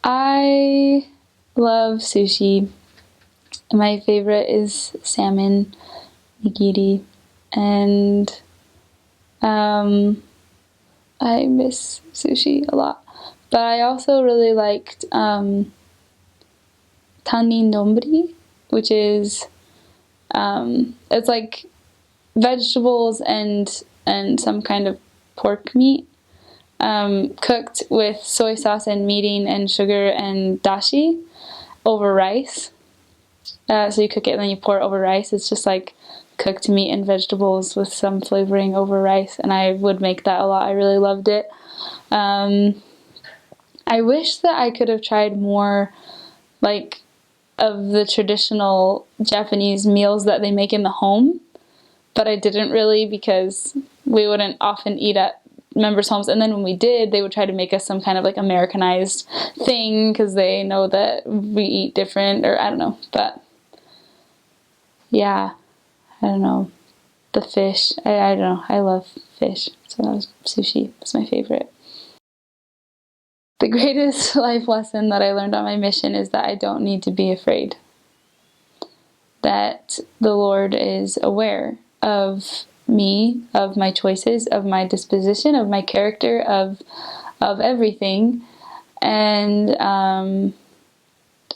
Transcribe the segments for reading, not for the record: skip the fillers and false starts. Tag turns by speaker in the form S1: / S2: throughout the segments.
S1: I love sushi. My favorite is salmon, nigiri, and I miss sushi a lot. But I also really liked tani nombri, which is it's like vegetables and some kind of pork meat cooked with soy sauce and mirin and sugar and dashi over rice. So you cook it and then you pour it over rice. It's just like cooked meat and vegetables with some flavoring over rice, and I would make that a lot. I really loved it. I wish that I could have tried more like of the traditional Japanese meals that they make in the home, but I didn't really, because we wouldn't often eat at members' homes, and then when we did, they would try to make us some kind of like Americanized thing because they know that we eat different, or I don't know. But yeah, I don't know. The fish, I don't know. I love fish, so that was sushi. That's my favorite. The greatest life lesson that I learned on my mission is that I don't need to be afraid. That the Lord is aware of me, of my choices, of my disposition, of my character, of everything, and I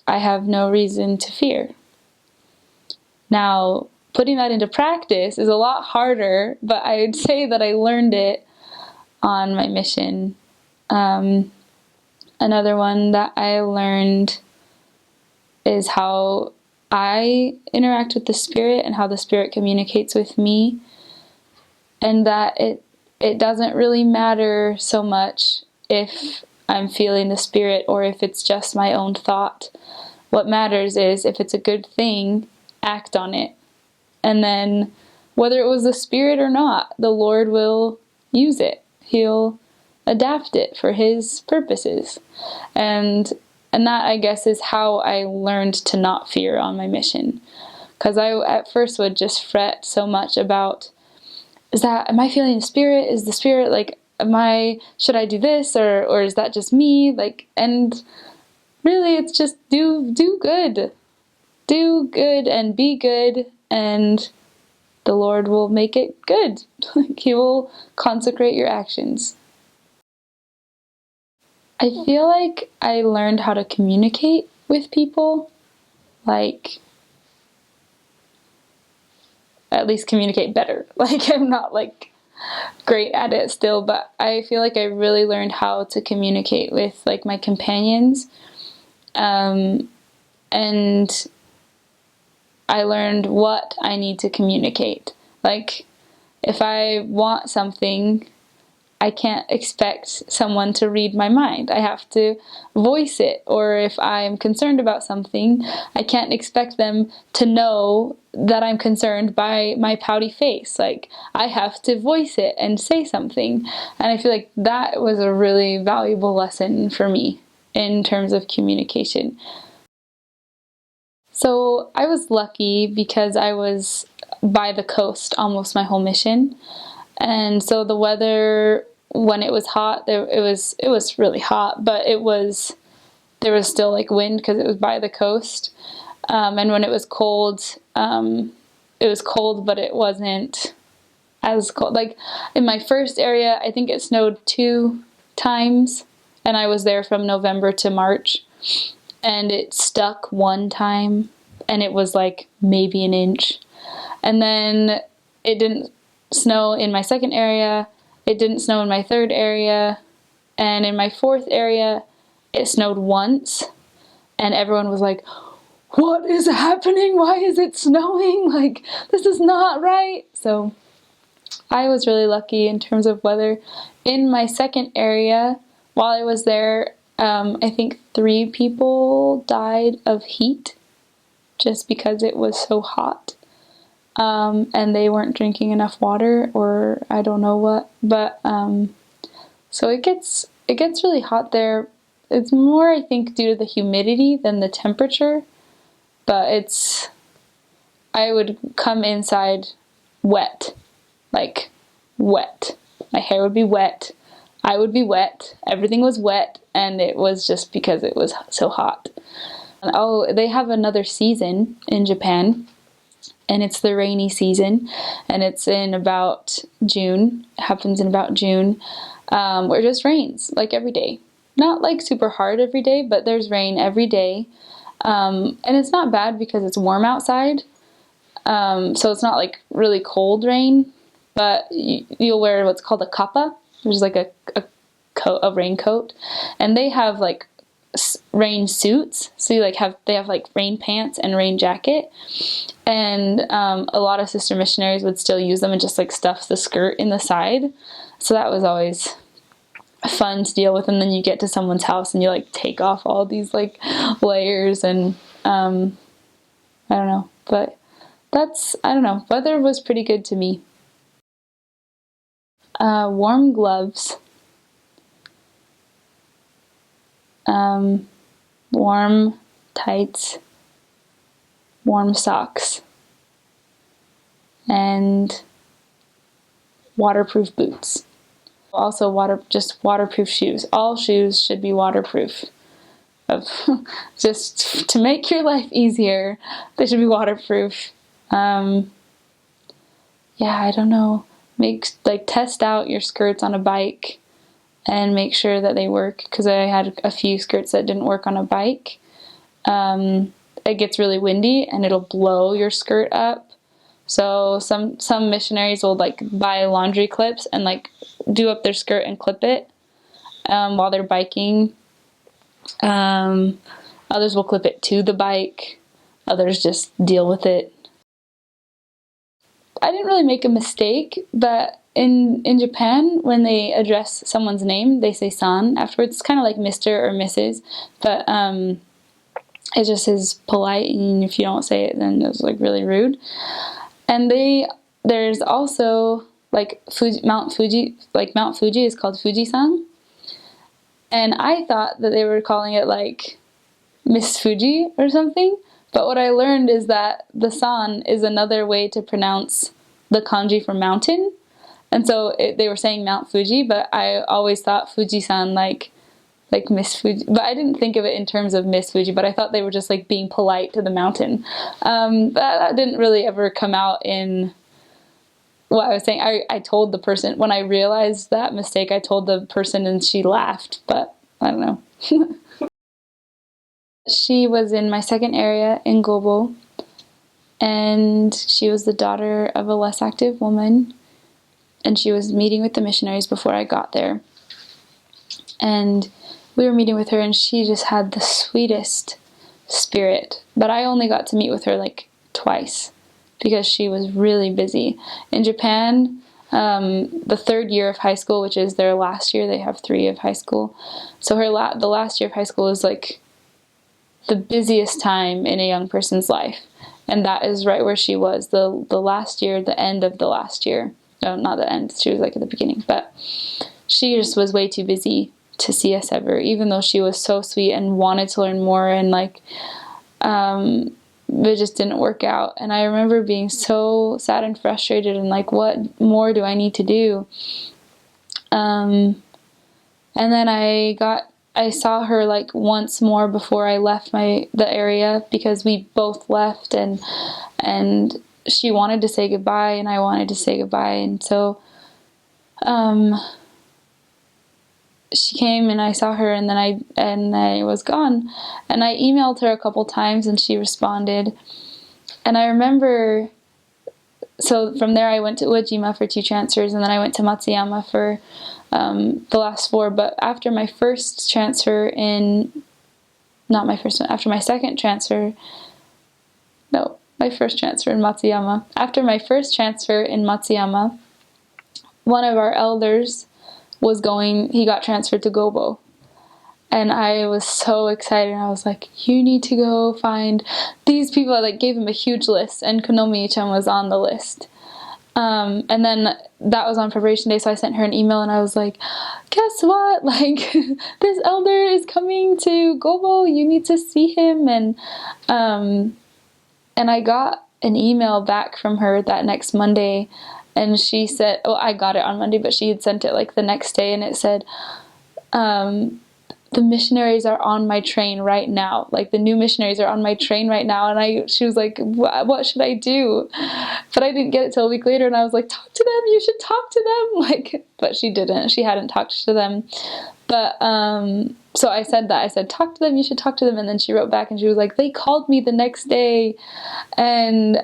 S1: have no reason to fear. Now, putting that into practice is a lot harder, but I would say that I learned it on my mission. Another one that I learned is how I interact with the Spirit and how the Spirit communicates with me, and that it doesn't really matter so much if I'm feeling the Spirit or if it's just my own thought. What matters is if it's a good thing, act on it. And then whether it was the Spirit or not, the Lord will use it. He'll adapt it for His purposes. And that, I guess, is how I learned to not fear on my mission. Because I at first would just fret so much about, am I feeling the Spirit? Is the Spirit like, should I do this, or is that just me? Like, and really it's just do good. Do good and be good, and the Lord will make it good. He will consecrate your actions. I feel like I learned how to communicate with people, like at least communicate better. Like, I'm not like great at it still, but I feel like I really learned how to communicate with like my companions, and I learned what I need to communicate. Like, if I want something, I can't expect someone to read my mind. I have to voice it. Or if I'm concerned about something, I can't expect them to know that I'm concerned by my pouty face. Like, I have to voice it and say something. And I feel like that was a really valuable lesson for me in terms of communication. So I was lucky because I was by the coast almost my whole mission. And so the weather, when it was hot, it was really hot, but there was still like wind because it was by the coast. And when it was cold, but it wasn't as cold. Like in my first area, I think it snowed 2 times, and I was there from November to March, and it stuck 1 time, and it was like maybe an inch. And then it didn't snow in my second area, it didn't snow in my third area, and in my fourth area, it snowed once, and everyone was like, what is happening? Why is it snowing? Like, this is not right. So I was really lucky in terms of weather. In my second area, while I was there, I think 3 people died of heat just because it was so hot. And they weren't drinking enough water, or I don't know what, but so it gets really hot there. It's more, I think, due to the humidity than the temperature, but I would come inside wet, like wet. My hair would be wet. I would be wet. Everything was wet, and it was just because it was so hot. Oh, they have another season in Japan, and it's the rainy season, and it's in about June. It happens in about June, where it just rains like every day. Not like super hard every day, but there's rain every day. And it's not bad because it's warm outside. So it's not like really cold rain, but you'll wear what's called a kappa, which is like a raincoat, and they have like rain suits. So they have like rain pants and rain jacket, and a lot of sister missionaries would still use them and just like stuff the skirt in the side. So that was always fun to deal with. And then you get to someone's house and you like take off all these like layers, and I don't know, but I don't know, weather was pretty good to me. Warm gloves, warm tights, warm socks, and waterproof boots. Also waterproof shoes. All shoes should be waterproof. Just to make your life easier, they should be waterproof. Yeah, I don't know. Test out your skirts on a bike and make sure that they work, because I had a few skirts that didn't work on a bike. It gets really windy and it'll blow your skirt up. So some missionaries will like buy laundry clips and like do up their skirt and clip it while they're biking. Others will clip it to the bike. Others just deal with it. I didn't really make a mistake, but in Japan, when they address someone's name, they say san afterwards. It's kind of like Mr. or Mrs., but it just is polite, and if you don't say it, then it's like really rude. And there's also like Mount Fuji is called Fuji-san. And I thought that they were calling it like Miss Fuji or something. But what I learned is that the san is another way to pronounce the kanji for mountain. And so they were saying Mount Fuji, but I always thought Fuji-san like Miss Fuji. But I didn't think of it in terms of Miss Fuji, but I thought they were just like being polite to the mountain. That didn't really ever come out in what I was saying. I told the person, when I realized that mistake, I told the person and she laughed, but I don't know. She was in my second area in Gobo, and she was the daughter of a less active woman, and she was meeting with the missionaries before I got there. And we were meeting with her, and she just had the sweetest spirit. But I only got to meet with her like twice because she was really busy. In Japan, the third year of high school, which is their last year, they have 3 of high school. So the last year of high school is like the busiest time in a young person's life. And that is right where she was, the last year, the end of the last year. No, not the end, she was like at the beginning. But she just was way too busy to see us ever, even though she was so sweet and wanted to learn more, and like it just didn't work out. And I remember being so sad and frustrated and like, what more do I need to do? And then I saw her like once more before I left the area, because we both left, and she wanted to say goodbye and I wanted to say goodbye. And so she came and I saw her, and then I was gone. And I emailed her a couple times and she responded. And I remember, so from there I went to Uejima for 2 transfers, and then I went to Matsuyama for the last 4. But after my first transfer after my second transfer, my first transfer in Matsuyama. After my first transfer in Matsuyama, one of our elders he got transferred to Gobo. And I was so excited. I was like, you need to go find these people. I like gave him a huge list, and Konomi-chan was on the list. And then that was on preparation day, so I sent her an email and I was like, guess what? Like, this elder is coming to Gobo. You need to see him. And I got an email back from her that next Monday, And she said, oh, I got it on Monday, but she had sent it like the next day, and it said, the missionaries are on my train right now. Like, the new missionaries are on my train right now. And she was like, what should I do? But I didn't get it till a week later, and I was like, talk to them. You should talk to them. Like, but she didn't. She hadn't talked to them. But, so I said that. I said, talk to them. You should talk to them. And then she wrote back, and she was like, they called me the next day. And,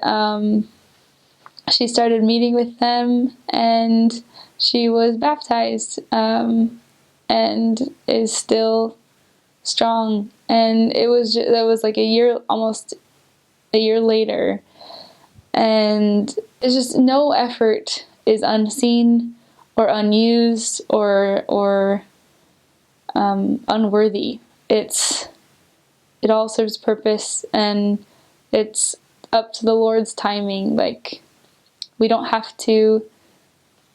S1: she started meeting with them, and she was baptized. And is still strong. And that was like almost a year later, and it's just, no effort is unseen or unused or unworthy. It all serves purpose, and it's up to the Lord's timing. Like, we don't have to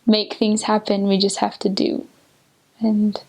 S1: make things happen, we just have to do. And